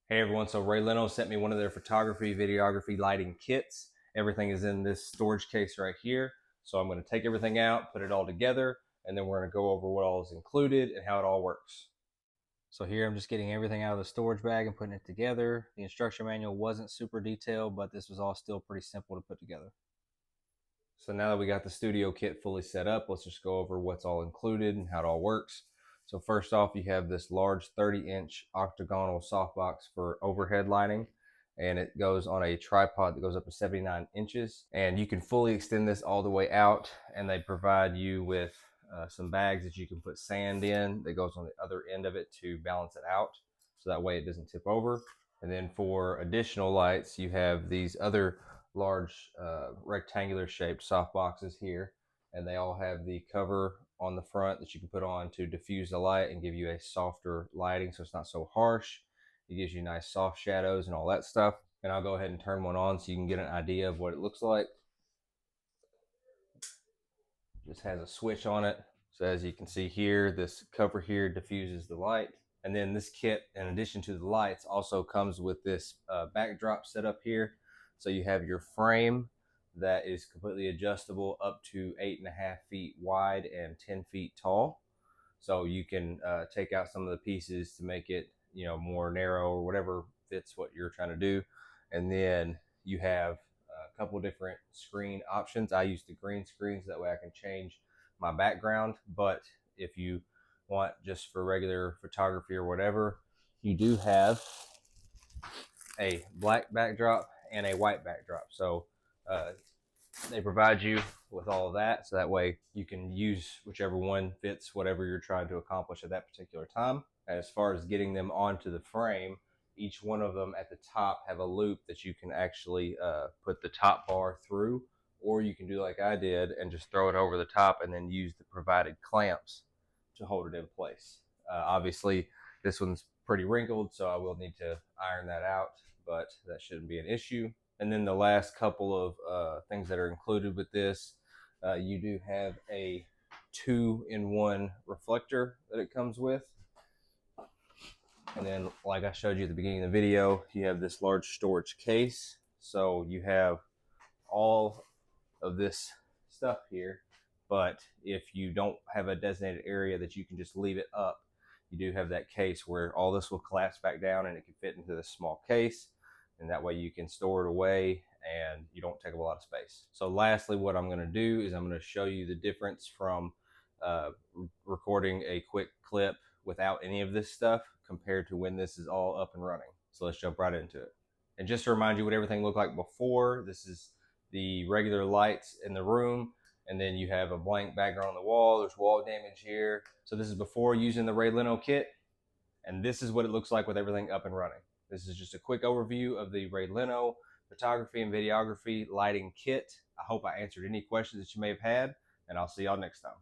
Hey everyone, so Ray Leno sent me one of their photography, videography, lighting kits. Everything is in this storage case right here. So I'm going to take everything out, put it all together, and then we're going to go over what all is included and how it all works. So here I'm just getting everything out of the storage bag and putting it together. The instruction manual wasn't super detailed, but this was all still pretty simple to put together. So now that we got the studio kit fully set up, let's just go over what's all included and how it all works. So first off, you have this large 30-inch octagonal softbox for overhead lighting, and it goes on a tripod that goes up to 79 inches. And you can fully extend this all the way out, and they provide you with some bags that you can put sand in that goes on the other end of it to balance it out, so that way it doesn't tip over. And then for additional lights, you have these other large rectangular shaped soft boxes here, and they all have the cover on the front that you can put on to diffuse the light and give you a softer lighting so it's not so harsh. It gives you nice soft shadows and all that stuff. And I'll go ahead and turn one on so you can get an idea of what it looks like. Just has a switch on it. So as you can see here, this cover here diffuses the light. And then this kit, in addition to the lights, also comes with this backdrop set up here. So you have your frame that is completely adjustable up to 8.5 feet wide and 10 feet tall. So you can take out some of the pieces to make it, more narrow or whatever fits what you're trying to do. And then you have a couple different screen options. I use the green screen so that way I can change my background. But if you want just for regular photography or whatever, you do have a black backdrop and a white backdrop. So they provide you with all of that, so that way you can use whichever one fits whatever you're trying to accomplish at that particular time. As far as getting them onto the frame, each one of them at the top have a loop that you can actually put the top bar through, or you can do like I did and just throw it over the top and then use the provided clamps to hold it in place. Obviously, this one's pretty wrinkled, so I will need to iron that out, but that shouldn't be an issue. And then the last couple of things that are included with this, you do have a 2-in-1 reflector that it comes with. And then, like I showed you at the beginning of the video, you have this large storage case. So you have all of this stuff here. But if you don't have a designated area that you can just leave it up, you do have that case where all this will collapse back down and it can fit into this small case. And that way you can store it away and you don't take up a lot of space. So lastly, what I'm going to do is I'm going to show you the difference from recording a quick clip without any of this stuff compared to when this is all up and running. So let's jump right into it. And just to remind you what everything looked like before, this is the regular lights in the room, and then you have a blank background on the wall. There's wall damage here. So this is before using the Ray Leno kit, and this is what it looks like with everything up and running. This is just a quick overview of the Ray Leno photography and videography lighting kit. I hope I answered any questions that you may have had, and I'll see y'all next time.